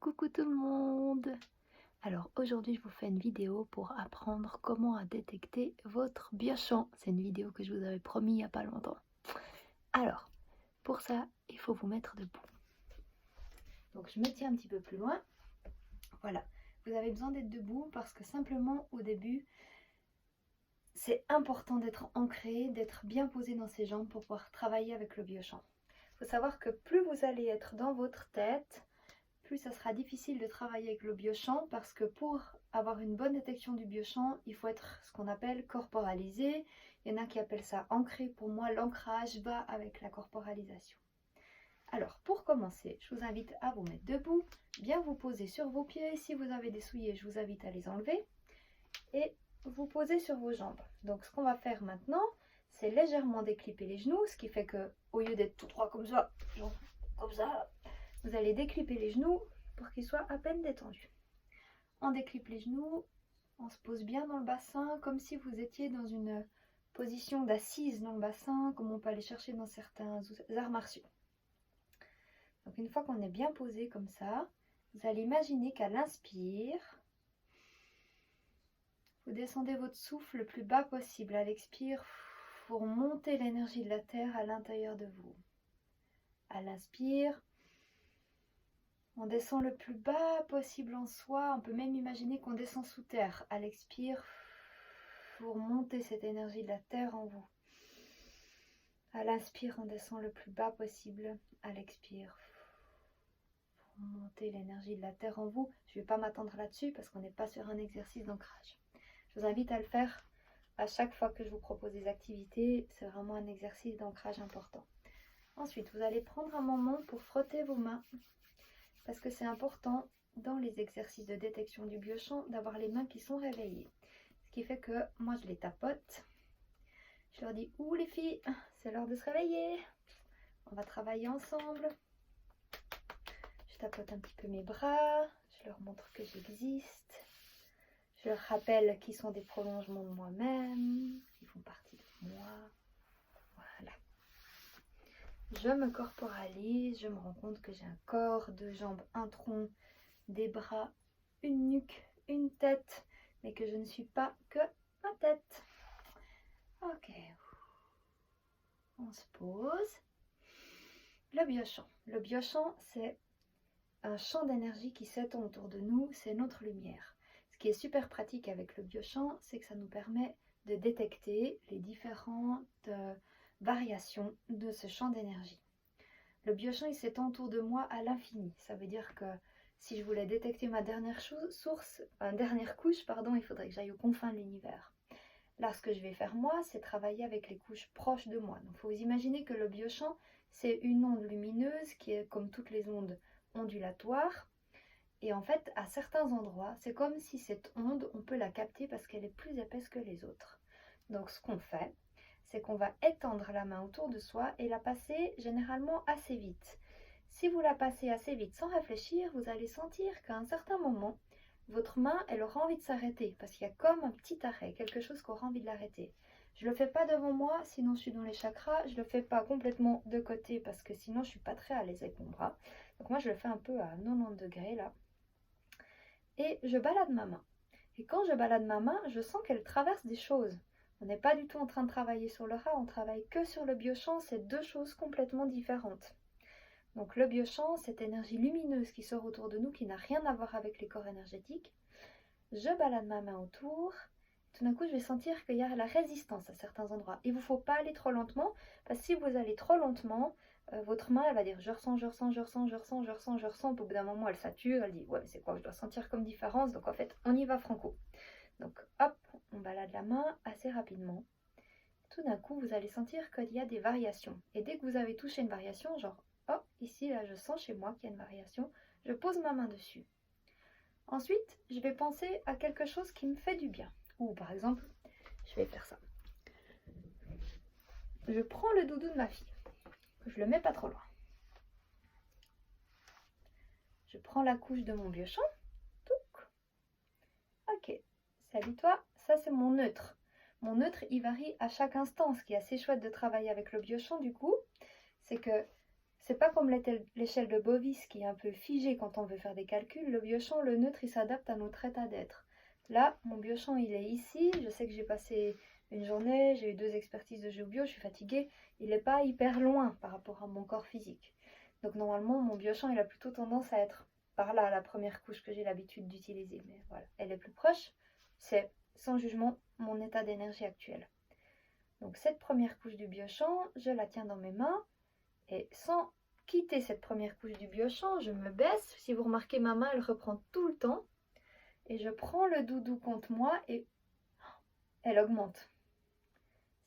Coucou tout le monde! Alors aujourd'hui je vous fais une vidéo pour apprendre comment à détecter votre biochamp. C'est une vidéo que je vous avais promis il n'y a pas longtemps. Alors, pour ça, il faut vous mettre debout. Donc je me tiens un petit peu plus loin. Voilà, vous avez besoin d'être debout parce que simplement au début, c'est important d'être ancré, d'être bien posé dans ses jambes pour pouvoir travailler avec le biochamp. Il faut savoir que plus vous allez être dans votre tête, plus ça sera difficile de travailler avec le biochamp parce que pour avoir une bonne détection du biochamp, il faut être ce qu'on appelle corporalisé. Il y en a qui appellent ça ancré. Pour moi, l'ancrage va avec la corporalisation. Alors, pour commencer, je vous invite à vous mettre debout, bien vous poser sur vos pieds. Si vous avez des souliers, je vous invite à les enlever et vous poser sur vos jambes. Donc, ce qu'on va faire maintenant, c'est légèrement déclipper les genoux, ce qui fait que au lieu d'être tout droit comme ça, vous allez déclipper les genoux pour qu'ils soient à peine détendus. On déclipe les genoux, on se pose bien dans le bassin, comme si vous étiez dans une position d'assise dans le bassin, comme on peut aller chercher dans certains arts martiaux. Donc une fois qu'on est bien posé comme ça, vous allez imaginer qu'à l'inspire, vous descendez votre souffle le plus bas possible. À l'expire, pour monter l'énergie de la terre à l'intérieur de vous. À l'inspire, on descend le plus bas possible en soi. On peut même imaginer qu'on descend sous terre. À l'expire, pour monter cette énergie de la terre en vous. À l'inspire, on descend le plus bas possible. À l'expire, pour monter l'énergie de la terre en vous. Je ne vais pas m'attendre là-dessus parce qu'on n'est pas sur un exercice d'ancrage. Je vous invite à le faire à chaque fois que je vous propose des activités. C'est vraiment un exercice d'ancrage important. Ensuite, vous allez prendre un moment pour frotter vos mains. Parce que c'est important dans les exercices de détection du biochamp d'avoir les mains qui sont réveillées. Ce qui fait que moi je les tapote. Je leur dis, ouh les filles, c'est l'heure de se réveiller. On va travailler ensemble. Je tapote un petit peu mes bras. Je leur montre que j'existe. Je leur rappelle qu'ils sont des prolongements de moi-même. Qu'ils font partie de moi. Voilà. Je me corporalise, je me rends compte que j'ai un corps, deux jambes, un tronc, des bras, une nuque, une tête, mais que je ne suis pas que ma tête. Ok, on se pose. Le biochamp. Le biochamp, c'est un champ d'énergie qui s'étend autour de nous, c'est notre lumière. Ce qui est super pratique avec le biochamp, c'est que ça nous permet de détecter les différentes variations de ce champ d'énergie. Le biochamp, il s'étend autour de moi à l'infini. Ça veut dire que si je voulais détecter ma dernière couche, il faudrait que j'aille aux confins de l'univers. Là, ce que je vais faire moi, c'est travailler avec les couches proches de moi. Donc, il faut vous imaginer que le biochamp, c'est une onde lumineuse qui est comme toutes les ondes ondulatoires. Et en fait, à certains endroits, c'est comme si cette onde, on peut la capter parce qu'elle est plus épaisse que les autres. Donc, ce qu'on fait, c'est qu'on va étendre la main autour de soi et la passer généralement assez vite. Si vous la passez assez vite sans réfléchir, vous allez sentir qu'à un certain moment, votre main, elle aura envie de s'arrêter parce qu'il y a comme un petit arrêt, quelque chose qui aura envie de l'arrêter. Je ne le fais pas devant moi, sinon je suis dans les chakras. Je ne le fais pas complètement de côté parce que sinon je ne suis pas très à l'aise avec mon bras. Donc moi je le fais un peu à 90 degrés là. Et je balade ma main. Et quand je balade ma main, je sens qu'elle traverse des choses. On n'est pas du tout en train de travailler sur le ras, on travaille que sur le biochamp, c'est deux choses complètement différentes. Donc le biochamp, cette énergie lumineuse qui sort autour de nous, qui n'a rien à voir avec les corps énergétiques. Je balade ma main autour, tout d'un coup je vais sentir qu'il y a la résistance à certains endroits. Il ne vous faut pas aller trop lentement, parce que si vous allez trop lentement, votre main elle va dire je ressens, je ressens, je ressens, je ressens, je ressens, je ressens. Au bout d'un moment elle sature, elle dit ouais mais c'est quoi que je dois sentir comme différence. Donc en fait on y va franco. Donc hop, on balade la main assez rapidement. Tout d'un coup, vous allez sentir qu'il y a des variations. Et dès que vous avez touché une variation, genre, oh, ici, là, je sens chez moi qu'il y a une variation, je pose ma main dessus. Ensuite, je vais penser à quelque chose qui me fait du bien. Ou par exemple, je vais faire ça. Je prends le doudou de ma fille. Je le mets pas trop loin. Je prends la couche de mon biochamp. Ok, salut toi, ça c'est mon neutre. Mon neutre, il varie à chaque instant. Ce qui est assez chouette de travailler avec le biochamp, du coup, c'est que C'est pas comme l'échelle de Bovis qui est un peu figée quand on veut faire des calculs. Le biochamp, le neutre, il s'adapte à notre état d'être. Là, mon biochamp, il est ici. Je sais que j'ai passé une journée, j'ai eu 2 expertises de géobio, je suis fatiguée. Il n'est pas hyper loin par rapport à mon corps physique. Donc normalement, mon biochamp, il a plutôt tendance à être par là, la première couche que j'ai l'habitude d'utiliser. Mais voilà, elle est plus proche. C'est, sans jugement, mon état d'énergie actuel. Donc cette première couche du biochamp, je la tiens dans mes mains. Et sans quitter cette première couche du biochamp, je me baisse. Si vous remarquez, ma main, elle reprend tout le temps. Et je prends le doudou contre moi et elle augmente.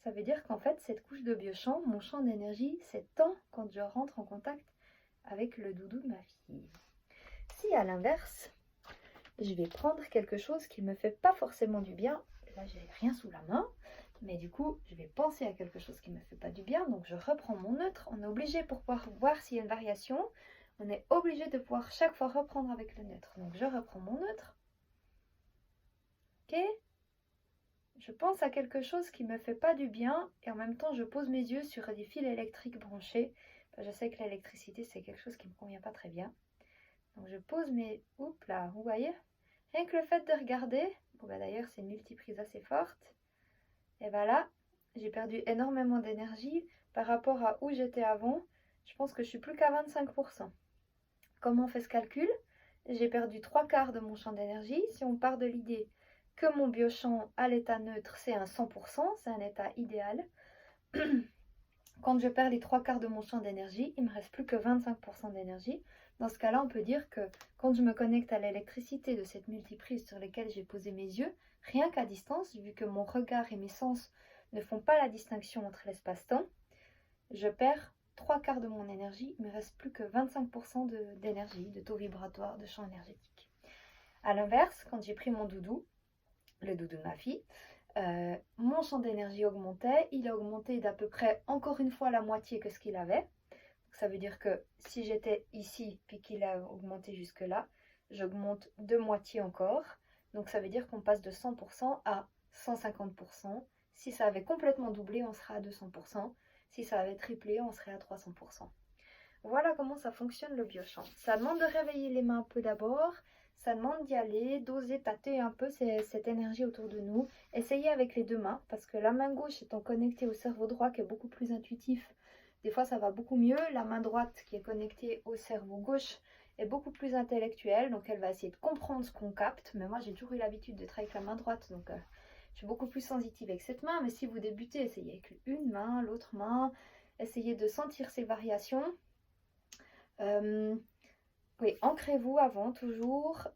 Ça veut dire qu'en fait, cette couche de biochamp, mon champ d'énergie s'étend quand je rentre en contact avec le doudou de ma fille. Si à l'inverse, je vais prendre quelque chose qui ne me fait pas forcément du bien, là j'ai rien sous la main, mais du coup je vais penser à quelque chose qui ne me fait pas du bien, donc je reprends mon neutre. On est obligé, pour pouvoir voir s'il y a une variation, on est obligé de pouvoir chaque fois reprendre avec le neutre. Donc je reprends mon neutre, ok, je pense à quelque chose qui ne me fait pas du bien et en même temps je pose mes yeux sur des fils électriques branchés. Je sais que l'électricité c'est quelque chose qui ne me convient pas très bien. Donc je pose mes... Oups là, vous voyez? Rien que le fait de regarder, bon bah d'ailleurs c'est une multiprise assez forte, et bah là, j'ai perdu énormément d'énergie par rapport à où j'étais avant. Je pense que je suis plus qu'à 25%. Comment on fait ce calcul? J'ai perdu 3/4 de mon champ d'énergie. Si on part de l'idée que mon biochamp à l'état neutre c'est un 100%, c'est un état idéal. Quand je perds les 3/4 de mon champ d'énergie, il ne me reste plus que 25% d'énergie. Dans ce cas-là, on peut dire que quand je me connecte à l'électricité de cette multiprise sur laquelle j'ai posé mes yeux, rien qu'à distance, vu que mon regard et mes sens ne font pas la distinction entre l'espace-temps, je perds 3/4 de mon énergie, il ne me reste plus que 25% d'énergie, de taux vibratoire, de champ énergétique. A l'inverse, quand j'ai pris mon doudou, le doudou de ma fille, mon champ d'énergie augmentait. Il a augmenté d'à peu près encore une fois la moitié que ce qu'il avait. Donc ça veut dire que si j'étais ici puis qu'il a augmenté jusque là, j'augmente de moitié encore. Donc ça veut dire qu'on passe de 100% à 150%. Si ça avait complètement doublé, on serait à 200%. Si ça avait triplé, on serait à 300%. Voilà comment ça fonctionne le biochamp. Ça demande de réveiller les mains un peu d'abord. Ça demande d'y aller, d'oser tâter un peu cette énergie autour de nous. Essayez avec les 2 mains, parce que la main gauche étant connectée au cerveau droit qui est beaucoup plus intuitif, des fois ça va beaucoup mieux. La main droite qui est connectée au cerveau gauche est beaucoup plus intellectuelle, donc elle va essayer de comprendre ce qu'on capte. Mais moi j'ai toujours eu l'habitude de travailler avec la main droite, donc je suis beaucoup plus sensitive avec cette main. Mais si vous débutez, essayez avec une main, l'autre main. Essayez de sentir ces variations. Oui, ancrez-vous avant, toujours.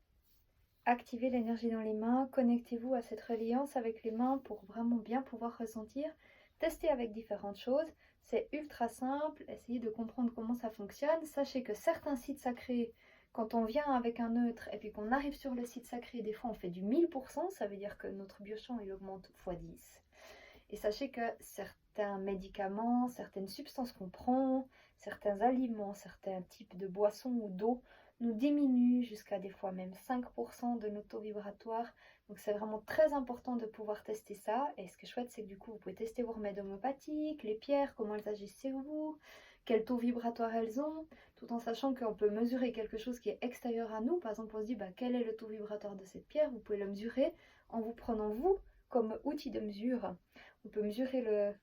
Activez l'énergie dans les mains, connectez-vous à cette reliance avec les mains pour vraiment bien pouvoir ressentir. Testez avec différentes choses, c'est ultra simple, essayez de comprendre comment ça fonctionne. Sachez que certains sites sacrés, quand on vient avec un neutre et puis qu'on arrive sur le site sacré, des fois on fait du 1000%, ça veut dire que notre biochamp il augmente x10. Et sachez que certains médicaments, certaines substances qu'on prend, certains aliments, certains types de boissons ou d'eau nous diminuent jusqu'à des fois même 5% de notre taux vibratoire. Donc c'est vraiment très important de pouvoir tester ça. Et ce qui est chouette, c'est que du coup, vous pouvez tester vos remèdes homéopathiques, les pierres, comment elles agissent sur vous, quel taux vibratoire elles ont, tout en sachant qu'on peut mesurer quelque chose qui est extérieur à nous. Par exemple, on se dit, quel est le taux vibratoire de cette pierre? Vous pouvez le mesurer en vous prenant vous comme outil de mesure. On peut mesurer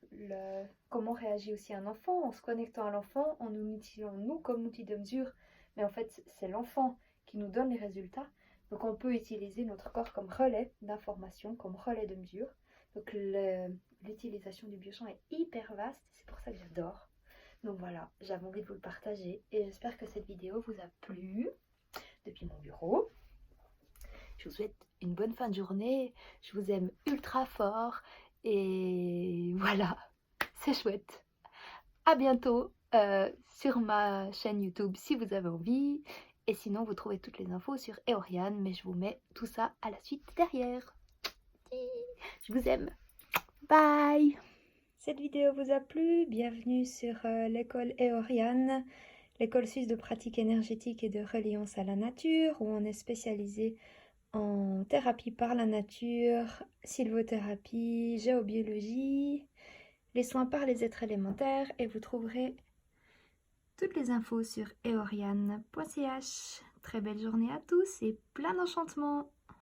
comment réagit aussi un enfant en se connectant à l'enfant, en nous utilisant nous comme outil de mesure. Mais en fait, c'est l'enfant qui nous donne les résultats. Donc on peut utiliser notre corps comme relais d'information, comme relais de mesure. Donc l'utilisation du biochamp est hyper vaste, c'est pour ça que j'adore. Donc voilà, j'avais envie de vous le partager et j'espère que cette vidéo vous a plu depuis mon bureau. Je vous souhaite une bonne fin de journée, je vous aime ultra fort et voilà, c'est chouette. À bientôt sur ma chaîne YouTube si vous avez envie. Et sinon, vous trouvez toutes les infos sur Eorian, mais je vous mets tout ça à la suite derrière. Je vous aime. Bye. Cette vidéo vous a plu? Bienvenue sur l'école Eorian, l'école suisse de pratique énergétique et de reliance à la nature, où on est spécialisé en thérapie par la nature, sylvothérapie, géobiologie, les soins par les êtres élémentaires, et vous trouverez Toutes les infos sur eorian.ch. Très belle journée à tous et plein d'enchantements.